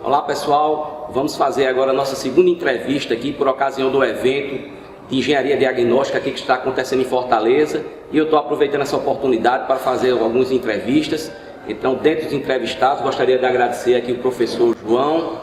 Olá pessoal, vamos fazer agora a nossa segunda entrevista aqui por ocasião do evento de engenharia diagnóstica aqui que está acontecendo em Fortaleza, e eu estou aproveitando essa oportunidade para fazer algumas entrevistas. Então, dentro dos entrevistados, gostaria de agradecer aqui o professor João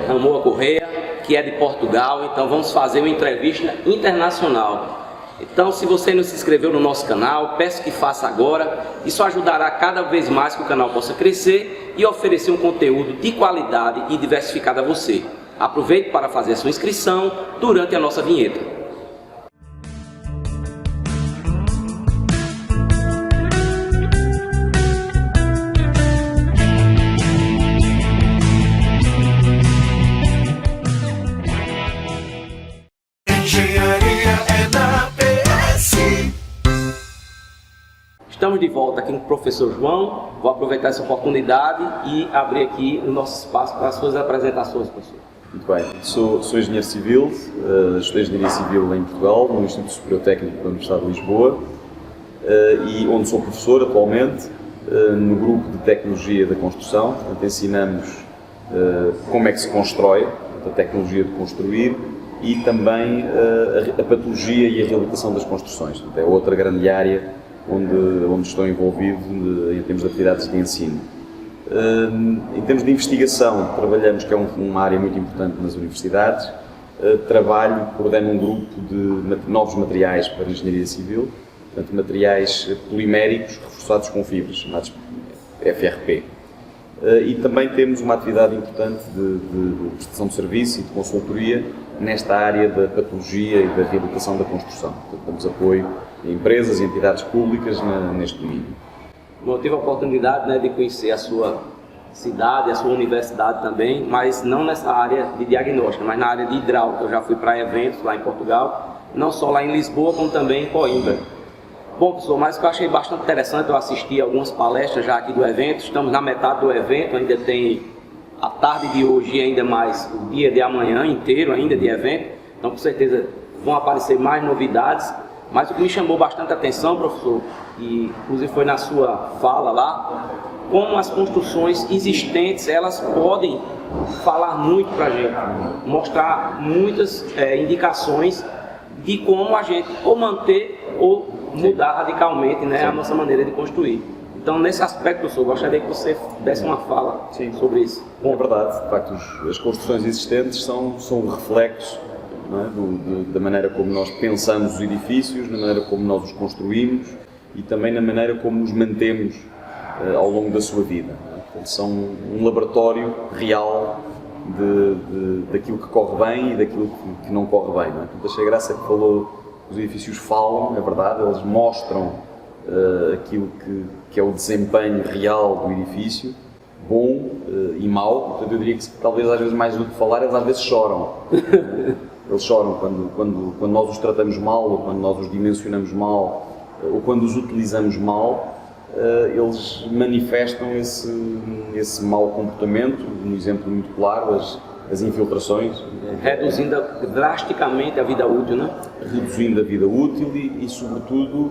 Ramoa Correia, que é de Portugal. Então vamos fazer uma entrevista internacional. Então, se você não se inscreveu no nosso canal, peço que faça agora. Isso ajudará cada vez mais que o canal possa crescer e oferecer um conteúdo de qualidade e diversificado a você. Aproveite para fazer a sua inscrição durante a nossa vinheta. Estamos de volta aqui com o professor João. Vou aproveitar essa oportunidade e abrir aqui o nosso espaço para as suas apresentações, professor. Muito bem, sou engenheiro civil, estudei engenharia civil em Portugal, no Instituto Superior Técnico da Universidade de Lisboa, e onde sou professor atualmente, no grupo de tecnologia da construção. Portanto, ensinamos como é que se constrói, a tecnologia de construir, e também a patologia e a reabilitação das construções. Portanto, é outra grande área onde estou envolvido em termos de atividades de ensino. Em termos de investigação, trabalhamos, que é uma área muito importante nas universidades, coordeno um grupo de novos materiais para engenharia civil, portanto, materiais poliméricos reforçados com fibras, chamados FRP. E também temos uma atividade importante de prestação de serviço e de consultoria nesta área da patologia e da reabilitação da construção. Portanto, damos apoio a empresas e entidades públicas neste domínio. Eu tive a oportunidade de conhecer a sua cidade, a sua universidade também, mas não nessa área de diagnóstica, mas na área de hidráulica. Eu já fui para eventos lá em Portugal, não só lá em Lisboa, como também em Coimbra. Bom, professor, mas o que eu achei bastante interessante, eu assisti algumas palestras já aqui do evento, estamos na metade do evento, ainda tem a tarde de hoje e ainda mais o dia de amanhã inteiro ainda de evento, então com certeza vão aparecer mais novidades. Mas o que me chamou bastante atenção, professor, e inclusive foi na sua fala lá, como as construções existentes, elas podem falar muito para a gente, mostrar muitas indicações de como a gente ou manter ou mudar radicalmente a nossa maneira de construir. Então, nesse aspecto, professor, gostaria que você desse uma fala sobre isso. Bom, é verdade, de facto, as construções existentes são reflexos, não é, da maneira como nós pensamos os edifícios, na maneira como nós os construímos e também na maneira como os mantemos ao longo da sua vida. Portanto, são um laboratório real daquilo que corre bem e daquilo que não corre bem. Não é? Portanto, achei graça que falou, os edifícios falam, é verdade, eles mostram aquilo que é o desempenho real do edifício, bom e mau. Portanto, eu diria que talvez às vezes mais do que falar, eles às vezes choram. Eles choram quando nós os tratamos mal, ou quando nós os dimensionamos mal, ou quando os utilizamos mal, eles manifestam esse mau comportamento. Um exemplo muito claro, as infiltrações. Reduzindo drasticamente a vida útil, né? Reduzindo a vida útil e sobretudo,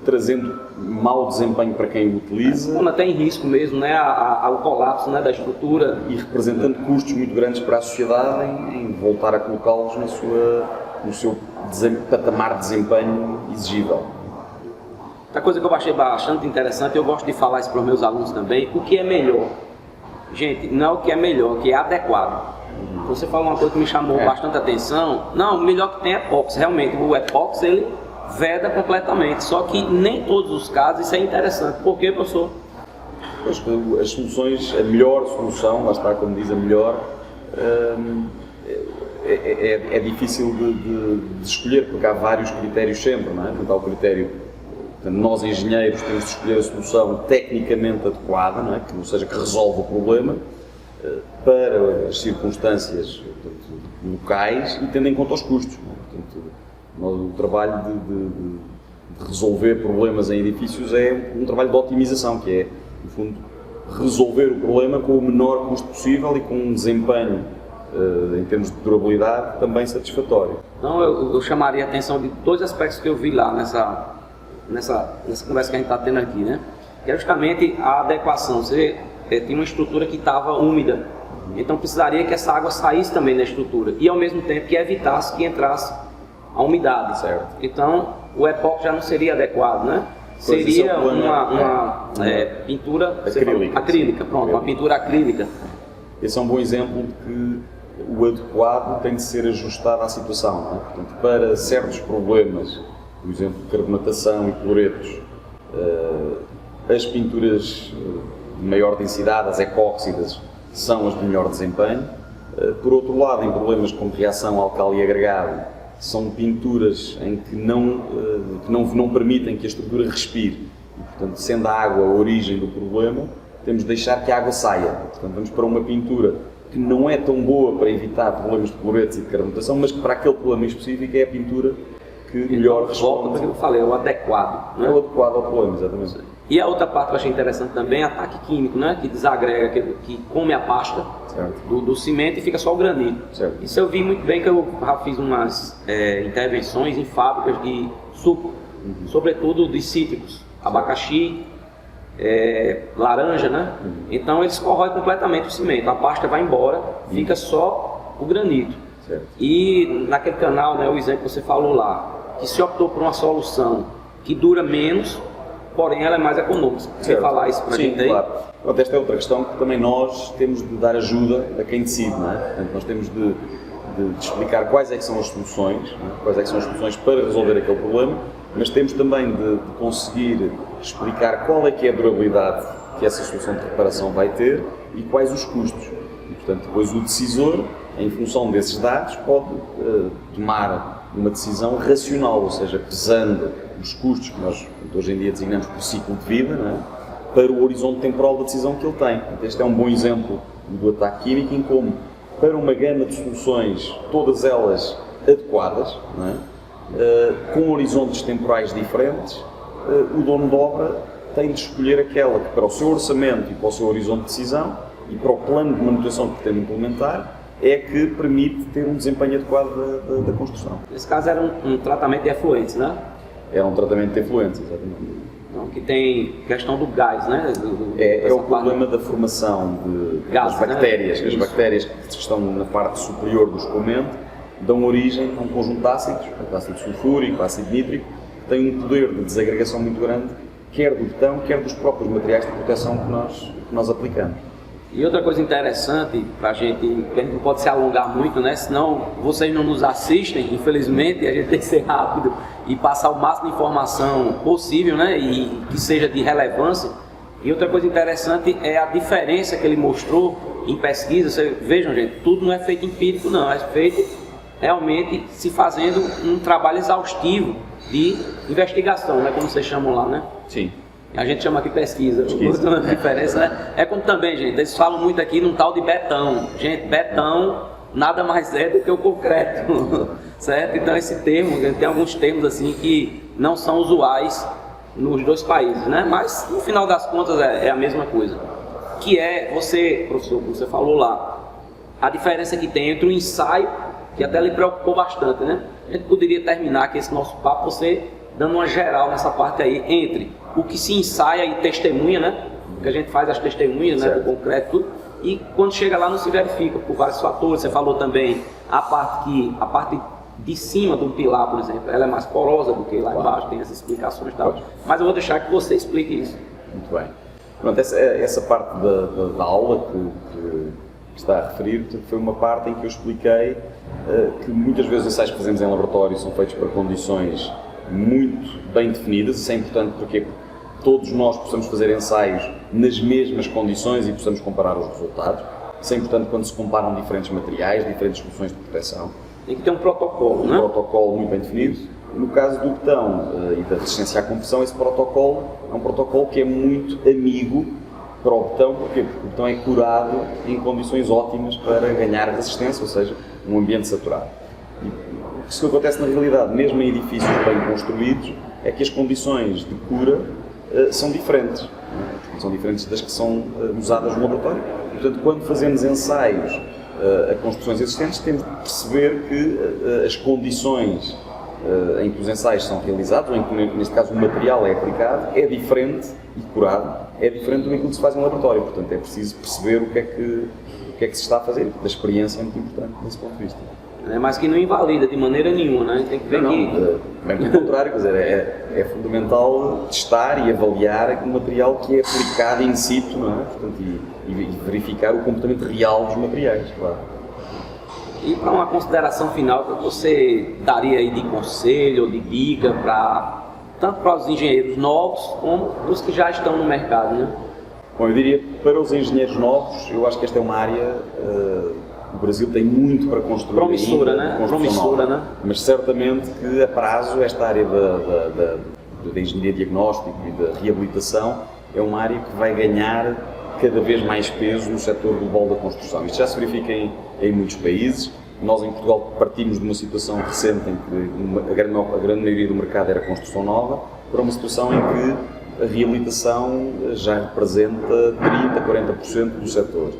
trazendo mau desempenho para quem o utiliza. Quando até em risco mesmo, ao colapso da estrutura. E representando custos muito grandes para a sociedade em voltar a colocá-los no seu patamar de desempenho exigível. Outra coisa que eu achei bastante interessante, eu gosto de falar isso para os meus alunos também, o que é melhor. Gente, não é o que é melhor, o que é adequado. Você falou uma coisa que me chamou bastante atenção. Não, o melhor que tem é epóxi. Realmente, o epóxi, ele veda completamente. Só que nem todos os casos isso é interessante. Por quê, professor? Pois, as soluções, a melhor solução, lá está, como diz, a melhor, é difícil de escolher, porque há vários critérios sempre, não é? Portanto, há o critério, nós engenheiros temos de escolher a solução tecnicamente adequada, não é? Ou seja, que resolve o problema, para as circunstâncias locais e tendo em conta os custos. Não é? Portanto, o trabalho de resolver problemas em edifícios é um trabalho de otimização, que é, no fundo, resolver o problema com o menor custo possível e com um desempenho, em termos de durabilidade, também satisfatório. Então, eu chamaria a atenção de dois aspectos que eu vi lá nessa conversa que a gente está tendo aqui, né? Que é justamente a adequação. Você tinha uma estrutura que estava úmida. Então precisaria que essa água saísse também da estrutura e ao mesmo tempo que evitasse que entrasse a umidade. Certo. Então o epóxi já não seria adequado, né? Seria uma pintura acrílica, pronto, uma pintura acrílica. Esse é um bom exemplo de que o adequado tem de ser ajustado à situação, não é? Portanto, para certos problemas, por exemplo, carbonatação e cloretos, as pinturas de maior densidade, as epóxidas, são as de melhor desempenho. Por outro lado, em problemas como reação álcali agregado, são pinturas em que não permitem que a estrutura respire. E, portanto, sendo a água a origem do problema, temos de deixar que a água saia. Portanto, vamos para uma pintura que não é tão boa para evitar problemas de cloretos e de carbonatação, mas que para aquele problema específico é a pintura que melhor responde. Volta para o que eu falei, é o adequado. Né? É o adequado ao problema, exatamente. E a outra parte que eu achei interessante também é ataque químico, né? Que desagrega, que come a pasta do cimento e fica só o granito. Certo. Isso eu vi muito bem, que eu já fiz umas intervenções em fábricas de suco, sobretudo de cítricos, abacaxi, laranja, né? Então eles corroem completamente o cimento, a pasta vai embora, fica só o granito. Certo. E naquele canal, né, o exemplo que você falou lá, que se optou por uma solução que dura menos, porém ela é mais econômica. Você falar isso para a gente aí? Claro. Pronto, esta é outra questão que também nós temos de dar ajuda a quem decide, não é? Portanto, nós temos de explicar quais é que são as soluções, não é? Quais é que são as soluções para resolver aquele problema, mas temos também de conseguir explicar qual é que é a durabilidade que essa solução de reparação vai ter e quais os custos. E, portanto, depois o decisor, em função desses dados, pode tomar uma decisão racional, ou seja, pesando os custos que nós hoje em dia designamos por ciclo de vida, não é? Para o horizonte temporal da decisão que ele tem. Portanto, este é um bom exemplo do ataque químico em como, para uma gama de soluções, todas elas adequadas, não é? Com horizontes temporais diferentes, o dono de obra tem de escolher aquela que, para o seu orçamento e para o seu horizonte de decisão e para o plano de manutenção que pretende implementar, é que permite ter um desempenho adequado da construção. Nesse caso era um tratamento de efluentes, né? Era um tratamento de efluentes, exatamente. Então, que tem questão do gás, né? É o problema da formação das bactérias. Né? As bactérias que estão na parte superior do escoamento dão origem a um conjunto de ácidos, ácido sulfúrico, ácido nítrico, que tem um poder de desagregação muito grande, quer do betão, quer dos próprios materiais de proteção que nós aplicamos. E outra coisa interessante para a gente não pode se alongar muito, né? Senão vocês não nos assistem, infelizmente, e a gente tem que ser rápido e passar o máximo de informação possível, né? E que seja de relevância. E outra coisa interessante é a diferença que ele mostrou em pesquisa. Vocês vejam, gente, tudo não é feito empírico, não, é feito realmente se fazendo um trabalho exaustivo de investigação, né? Como vocês chamam lá, né? Sim. A gente chama aqui pesquisa. A diferença é como também, gente, eles falam muito aqui num tal de betão. Gente, betão nada mais é do que o concreto, certo? Então esse termo, tem alguns termos assim que não são usuais nos dois países, né? Mas no final das contas é a mesma coisa. Que é, professor, como você falou lá, a diferença que tem entre o ensaio, que até lhe preocupou bastante, né? A gente poderia terminar aqui esse nosso papo, você dando uma geral nessa parte aí, entre o que se ensaia e testemunha, né? Que a gente faz as testemunhas, né, do concreto, tudo, e quando chega lá não se verifica por vários fatores. Você falou também a parte de cima do pilar, por exemplo, ela é mais porosa do que lá embaixo, tem essas explicações e tal. Mas eu vou deixar que você explique isso. Muito bem. Pronto, essa parte da aula que está a referir foi uma parte em que eu expliquei que muitas vezes os ensaios que fazemos em laboratório são feitos para condições muito bem definidas. Isso é importante porque todos nós possamos fazer ensaios nas mesmas condições e possamos comparar os resultados. Isso é importante quando se comparam diferentes materiais, diferentes soluções de proteção. Tem que ter um protocolo, né? Um protocolo muito bem definido. No caso do betão e da resistência à compressão, esse protocolo é um protocolo que é muito amigo para o betão. Porquê? Porque o betão é curado em condições ótimas para ganhar resistência, ou seja, num ambiente saturado. Isso que acontece na realidade, mesmo em edifícios bem construídos, é que as condições de cura são diferentes. São diferentes das que são usadas no laboratório. Portanto, quando fazemos ensaios a construções existentes, temos de perceber que as condições em que os ensaios são realizados, ou em que, neste caso, o material é aplicado, é diferente e curado, é diferente do que se faz em laboratório. Portanto, é preciso perceber o que é que se está a fazer. A experiência é muito importante desse ponto de vista. Mas que não invalida de maneira nenhuma, né? Tem que ver bem pelo contrário, quer dizer, é fundamental testar e avaliar o material que é aplicado in situ, não é? Portanto, e verificar o comportamento real dos materiais, claro. E para uma consideração final, que você daria aí de conselho ou de dica tanto para os engenheiros novos como os que já estão no mercado, né? Bom, eu diria, para os engenheiros novos, eu acho que esta é uma área, o Brasil tem muito para construir. Promissora, né? Promissora, né? Mas certamente que a prazo, esta área da engenharia diagnóstica e da reabilitação é uma área que vai ganhar cada vez mais peso no setor global da construção. Isto já se verifica em muitos países. Nós, em Portugal, partimos de uma situação recente em que a grande maioria do mercado era construção nova, para uma situação em que a reabilitação já representa 30%, 40% do setor.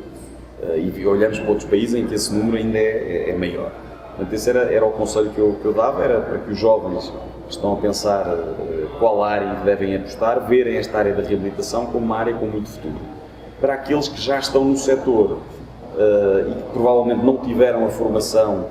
E olhamos para outros países em que esse número ainda é maior. Portanto, esse era o conselho que eu dava, era para que os jovens que estão a pensar qual área em que devem apostar, verem esta área da reabilitação como uma área com muito futuro. Para aqueles que já estão no setor e que provavelmente não tiveram a formação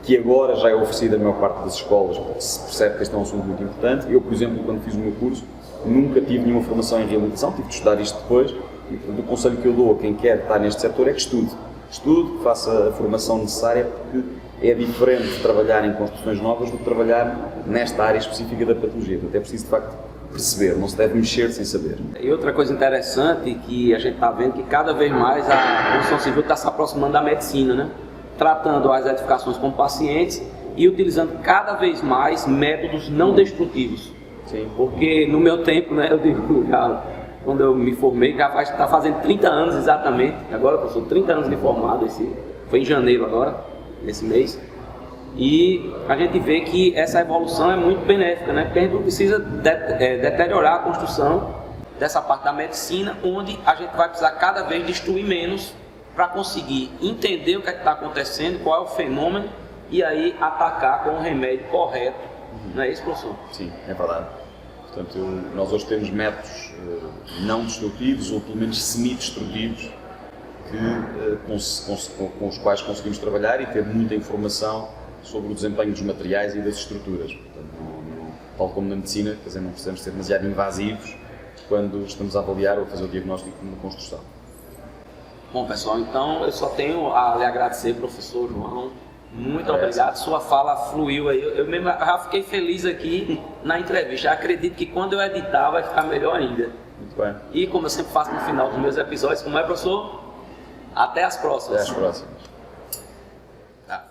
que agora já é oferecida na maior parte das escolas, porque se percebe que este é um assunto muito importante. Eu, por exemplo, quando fiz o meu curso, nunca tive nenhuma formação em reabilitação, tive de estudar isto depois, e portanto, o conselho que eu dou a quem quer estar neste setor é que estude, que faça a formação necessária, porque é diferente de trabalhar em construções novas do que trabalhar nesta área específica da patologia. Portanto, é preciso, de facto, perceber, não se deve mexer sem saber. E outra coisa interessante que a gente está vendo que cada vez mais a construção civil está se aproximando da medicina, né? Tratando as edificações com pacientes e utilizando cada vez mais métodos não destrutivos. Sim. Porque no meu tempo, né, eu digo, quando eu me formei, já está fazendo 30 anos exatamente, agora eu sou 30 anos de formado, foi em janeiro agora, nesse mês. E a gente vê que essa evolução é muito benéfica, né? Porque a gente não precisa deteriorar a construção dessa parte da medicina, onde a gente vai precisar cada vez destruir menos para conseguir entender o que está acontecendo, qual é o fenômeno, e aí atacar com o remédio correto. Não é isso, professor? Sim, é verdade. Portanto, nós hoje temos métodos não destrutivos, ou pelo menos semi-destrutivos, com os quais conseguimos trabalhar e ter muita informação sobre o desempenho dos materiais e das estruturas. Portanto, tal como na medicina, quer dizer, não precisamos ser demasiado invasivos quando estamos a avaliar ou a fazer o diagnóstico de uma construção. Bom, pessoal, então eu só tenho a lhe agradecer, professor João. Muito obrigado, sua fala fluiu aí. Eu mesmo já fiquei feliz aqui na entrevista. Já acredito que quando eu editar vai ficar melhor ainda. Muito bem. E como eu sempre faço no final dos meus episódios, como é, professor? Até as próximas. Até as próximas. Tá.